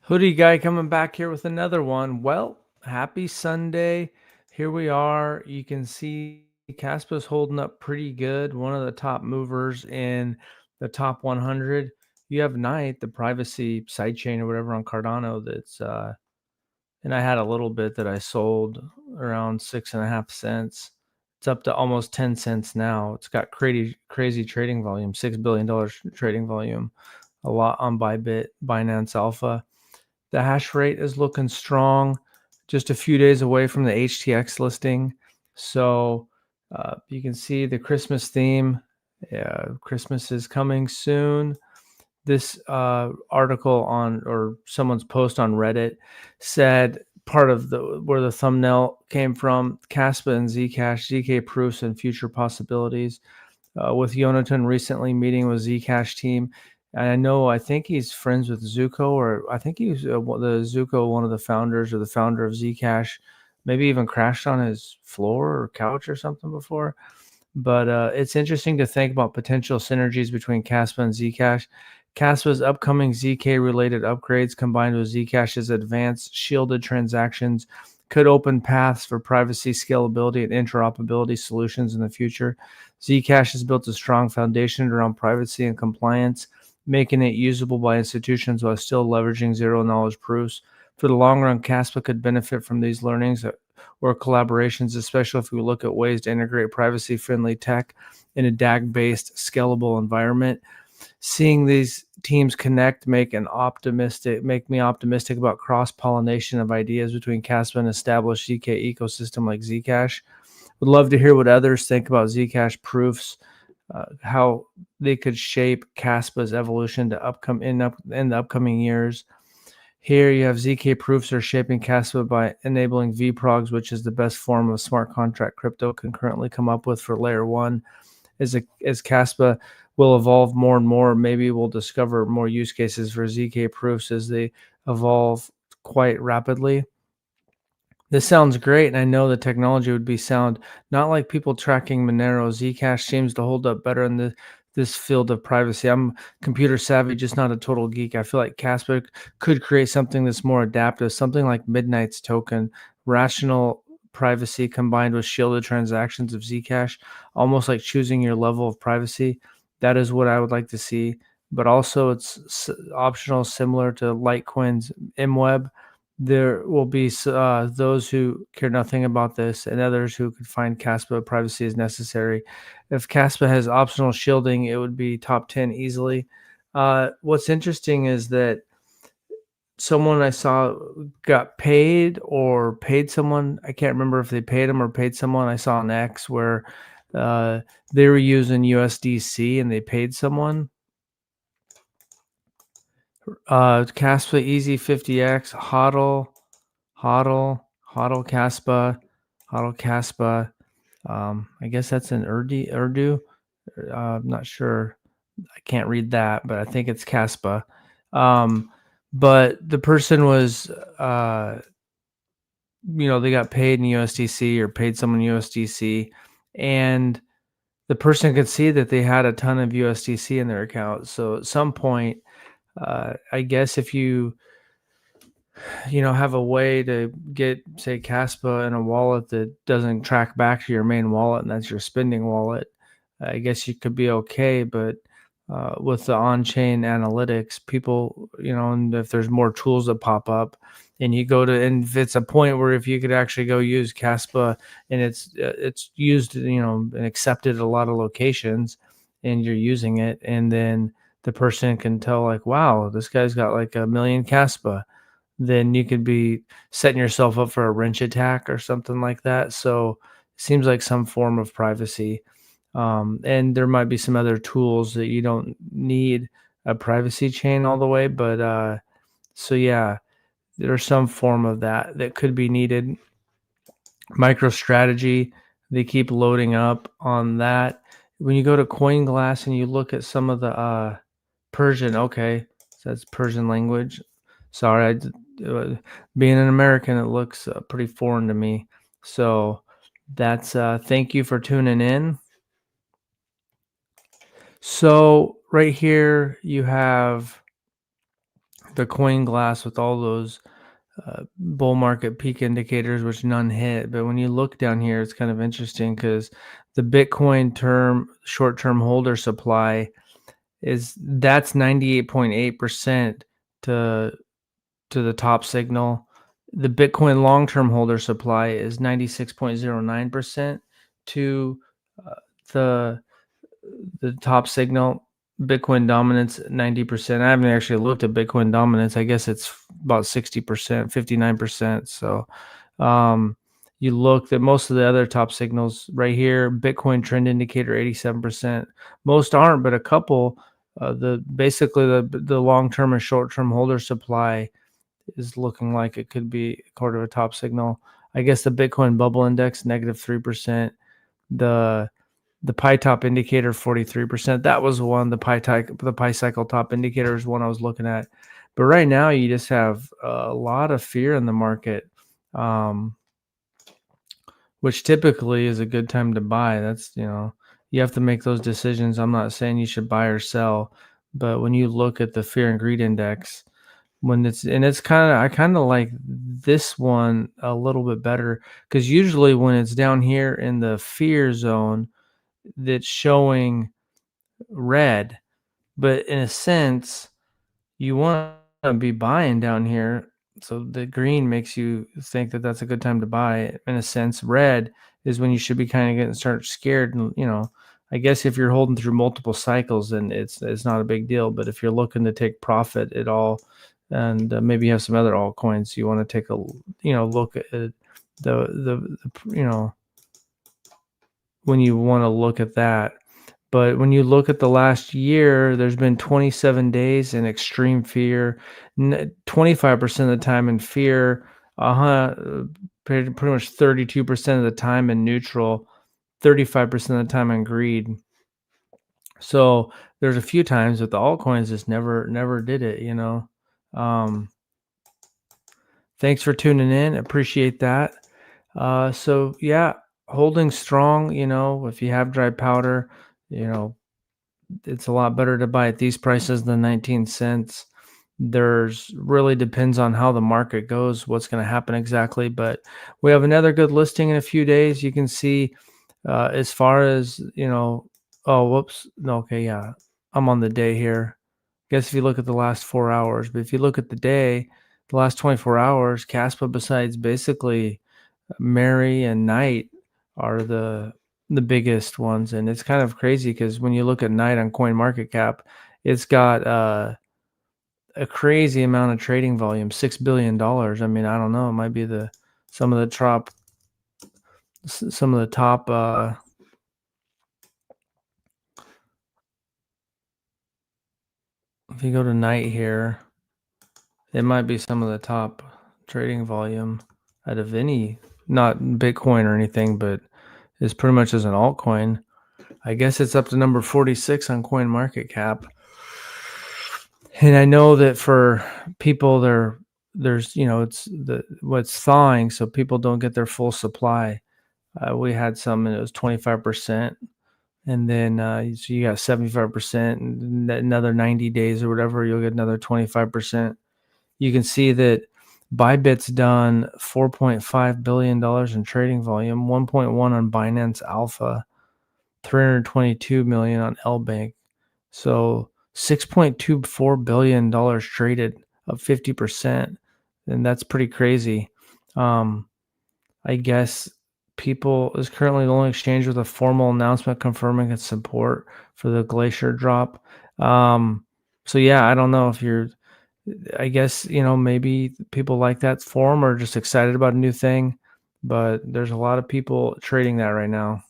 Hoodie guy coming back here with another one. Well, happy Sunday. Here we are. You can see Caspa's holding up pretty good. One of the top movers in the top 100. You have Knight, the privacy sidechain or whatever on Cardano. And I had a little bit that I sold around 6.5 cents. It's up to almost 10 cents now. It's got crazy trading volume, $6 billion trading volume, a lot on Bybit, Binance Alpha. The hash rate is looking strong, just a few days away from the HTX listing. So you can see the Christmas theme. Christmas is coming soon. This article on or someone's post on Reddit said part of where the thumbnail came from: Caspa and Zcash, ZK proofs and future possibilities. With Jonathan recently meeting with Zcash team. And I think he's friends with Zuko, or I think he's the Zuko, one of the founders or the founder of Zcash, maybe even crashed on his floor or couch or something before. But it's interesting to think about potential synergies between Caspa and Zcash. Caspa's upcoming ZK-related upgrades combined with Zcash's advanced shielded transactions could open paths for privacy, scalability, and interoperability solutions in the future. Zcash has built a strong foundation around privacy and compliance, making it usable by institutions while still leveraging zero-knowledge proofs. For the long run, Caspa could benefit from these learnings or collaborations, especially if we look at ways to integrate privacy-friendly tech in a DAG-based scalable environment. Seeing these teams connect make me optimistic about cross-pollination of ideas between Caspa and established ZK ecosystem like Zcash. Would love to hear what others think about Zcash proofs, how they could shape Caspa's evolution to in the upcoming years. Here you have ZK proofs are shaping Caspa by enabling vProgs, which is the best form of smart contract crypto can currently come up with for layer one. As Caspa will evolve more and more, maybe we'll discover more use cases for ZK proofs as they evolve quite rapidly. This sounds great, and I know the technology would be sound. Not like people tracking Monero. Zcash seems to hold up better in this field of privacy. I'm computer savvy, just not a total geek. I feel like Casper could create something that's more adaptive, something like Midnight's token, rational privacy combined with shielded transactions of Zcash, almost like choosing your level of privacy. That is what I would like to see. But also, it's optional, similar to Litecoin's MWeb. There will be those who care nothing about this and others who could find Caspa privacy is necessary. If Caspa has optional shielding, it would be top 10 easily. What's interesting is that someone I saw got paid or paid someone. I can't remember if they paid him or paid someone. I saw an X where they were using USDC and they paid someone. Caspa Easy 50X, HODL Caspa, HODL Caspa. I guess that's an Urdu. I'm not sure. I can't read that, but I think it's Caspa. But the person was, they got paid in USDC or paid someone USDC, and the person could see that they had a ton of USDC in their account. So at some point, I guess if you have a way to get, say, Caspa in a wallet that doesn't track back to your main wallet, and that's your spending wallet, I guess you could be okay. But with the on-chain analytics, people, and if there's more tools that pop up, and if it's a point where if you could actually go use Caspa and it's used, and accepted at a lot of locations, and you're using it, and then the person can tell like, wow, this guy's got like 1 million Caspa, then you could be setting yourself up for a wrench attack or something like that. So it seems like some form of privacy. And there might be some other tools that you don't need a privacy chain all the way. But so yeah, there's some form of that could be needed. MicroStrategy, they keep loading up on that. When you go to CoinGlass and you look at some of the Persian, okay, so that's Persian language. Sorry, being an American, it looks pretty foreign to me. So that's thank you for tuning in. So right here you have the coin glass with all those bull market peak indicators, which none hit. But when you look down here, it's kind of interesting because the Bitcoin short term holder supply that's 98.8% to the top signal. The Bitcoin long term holder supply is 96.09% to uh, the top signal. Bitcoin dominance 90%. I haven't actually looked at Bitcoin dominance. I guess it's about 60%, 59%. So you look at most of the other top signals right here. Bitcoin trend indicator 87%. Most aren't, but a couple. The long term and short term holder supply is looking like it could be part of a top signal. I guess the Bitcoin bubble index -3%. The pi top indicator 43%. That was one. The pi cycle top indicator is one I was looking at. But right now you just have a lot of fear in the market, which typically is a good time to buy. You have to make those decisions. I'm not saying you should buy or sell, but when you look at the fear and greed index, I kind of like this one a little bit better because usually when it's down here in the fear zone, that's showing red, but in a sense, you want to be buying down here. So the green makes you think that that's a good time to buy. In a sense, red is when you should be kind of getting start scared. And I guess if you're holding through multiple cycles, then it's not a big deal. But if you're looking to take profit at all, and maybe you have some other altcoins, you want to take a look at the when you want to look at that. But when you look at the last year, there's been 27 days in extreme fear, 25% of the time in fear, pretty much 32% of the time in neutral, 35% of the time in greed. So there's a few times that the altcoins just never did it, Um, Thanks for tuning in. Appreciate that. So yeah, holding strong, if you have dry powder, you know, it's a lot better to buy at these prices than 19 cents. There's really depends on how the market goes, what's going to happen exactly. But we have another good listing in a few days. You can see as far as, oh, whoops. No, okay, yeah. I'm on the day here. Guess if you look at the last 4 hours, but if you look at the day, the last 24 hours, Caspa, besides basically Mary and Knight, are the biggest ones. And it's kind of crazy because when you look at Knight on Coin Market Cap, it's got a crazy amount of trading volume, $6 billion. I mean, I don't know. It might be some of the top some of the top. If you go to Knight here, it might be some of the top trading volume out of any, not Bitcoin or anything, but is pretty much as an altcoin. I guess it's up to number 46 on Coin Market Cap. And I know that for people there's it's what's thawing, so people don't get their full supply. We had some and it was 25%, and then so you got 75%, and another 90 days or whatever, you'll get another 25%. You can see that Bybit's done $4.5 billion in trading volume, 1.1 on Binance Alpha, 322 million on LBank. So $6.24 billion traded, up 50%. And that's pretty crazy. I guess People is currently the only exchange with a formal announcement confirming its support for the Glacier drop. So yeah, I don't know if I guess, maybe people like that form or just excited about a new thing, but there's a lot of people trading that right now.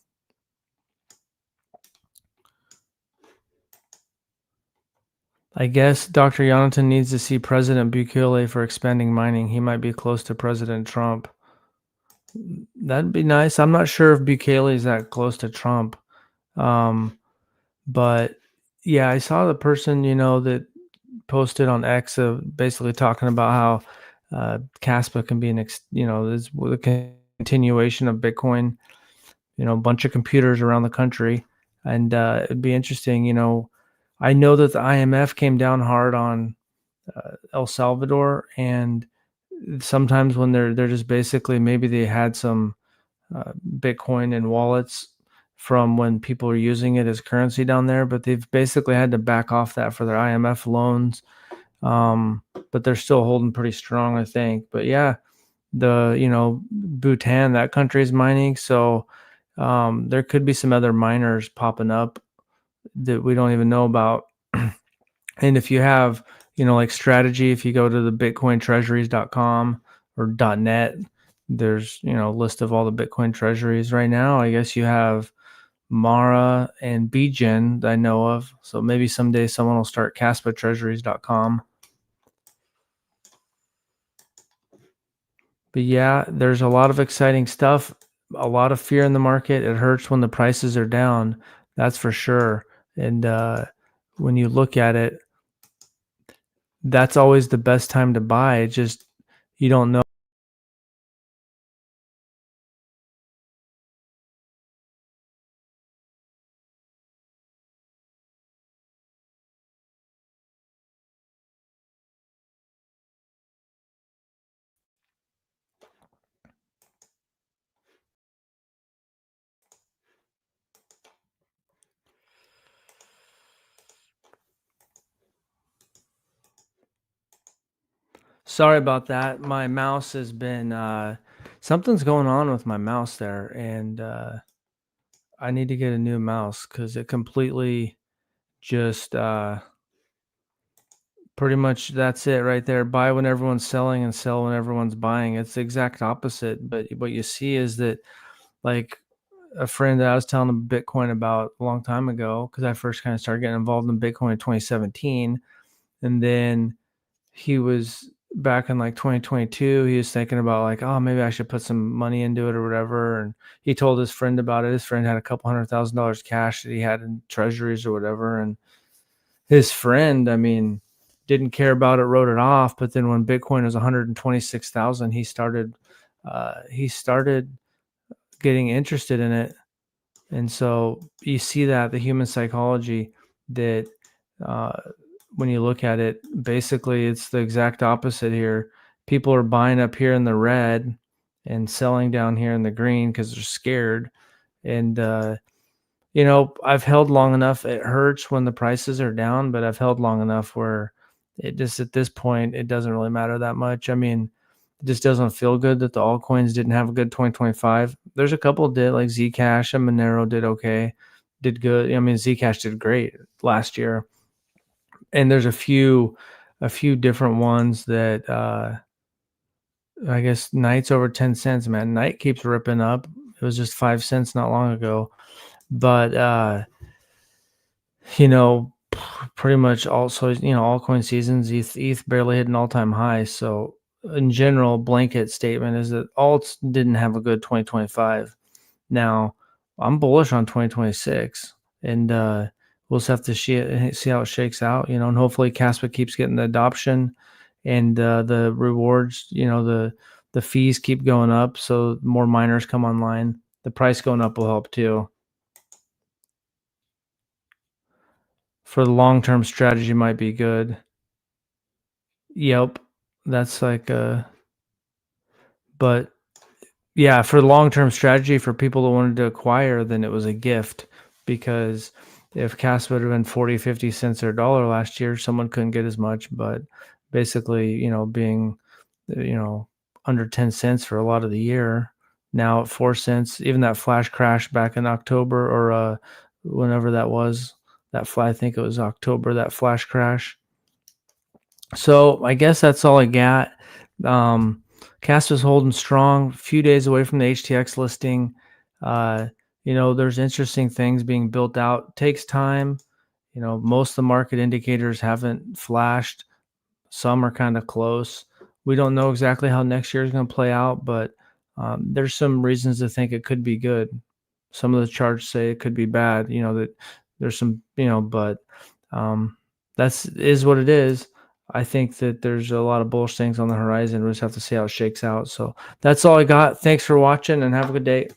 I guess Dr. Yonatan needs to see President Bukele for expanding mining. He might be close to President Trump. That'd be nice. I'm not sure if Bukele is that close to Trump. But yeah, I saw the person, that posted on X basically talking about how Caspa can be is the continuation of Bitcoin, a bunch of computers around the country. And it'd be interesting, I know that the IMF came down hard on El Salvador, and sometimes when they're just basically maybe they had some Bitcoin in wallets from when people are using it as currency down there, but they've basically had to back off that for their IMF loans. But they're still holding pretty strong, I think. But yeah, Bhutan, that country is mining, so there could be some other miners popping up that we don't even know about. And if you have, like strategy, if you go to the bitcointreasuries.com or .net, there's, a list of all the Bitcoin treasuries right now. I guess you have Mara and BGen that I know of. So maybe someday someone will start caspatreasuries.com. But yeah, there's a lot of exciting stuff, a lot of fear in the market. It hurts when the prices are down. That's for sure. And when you look at it, that's always the best time to buy. It just, you don't know. Sorry about that. My mouse has been something's going on with my mouse there, and I need to get a new mouse because it completely just pretty much that's it right there. Buy when everyone's selling and sell when everyone's buying. It's the exact opposite. But what you see is that, like, a friend that I was telling him Bitcoin about a long time ago, because I first kind of started getting involved in Bitcoin in 2017, and then he was back in like 2022, he was thinking about like, oh, maybe I should put some money into it or whatever. And he told his friend about it. His friend had a couple $100,000 cash that he had in treasuries or whatever. And his friend, I mean, didn't care about it, wrote it off. But then when Bitcoin was 126,000, he started getting interested in it. And so you see that the human psychology that uh, when you look at it, basically it's the exact opposite here. People are buying up here in the red and selling down here in the green because they're scared. And, I've held long enough. It hurts when the prices are down, but I've held long enough where it just at this point, it doesn't really matter that much. I mean, it just doesn't feel good that the altcoins didn't have a good 2025. There's a couple did, like Zcash and Monero did okay, did good. I mean, Zcash did great last year. And there's a few different ones that I guess Knight's over 10 cents, man. Knight keeps ripping up. It was just 5 cents not long ago. But you know, pretty much also, altcoin seasons, ETH barely hit an all-time high. So in general, blanket statement is that alts didn't have a good 2025. Now, I'm bullish on 2026, and we'll just have to see how it shakes out, and hopefully Caspa keeps getting the adoption, and the rewards, the fees keep going up, so more miners come online. The price going up will help too. For the long-term strategy might be good. Yep. That's like but yeah, for long-term strategy for people that wanted to acquire, then it was a gift, because if Caspa would have been 40, 50 cents or a dollar last year, someone couldn't get as much. But basically, being, you know, under 10 cents for a lot of the year, now at 4 cents, even that flash crash back in October or whenever that was, I think it was October, that flash crash. So I guess that's all I got. Caspa's holding strong, a few days away from the HTX listing. Uh, there's interesting things being built out. Takes time. Most of the market indicators haven't flashed. Some are kind of close. We don't know exactly how next year is going to play out, but there's some reasons to think it could be good. Some of the charts say it could be bad. That there's some, but that's is what it is. I think that there's a lot of bullish things on the horizon. We just have to see how it shakes out. So that's all I got. Thanks for watching and have a good day.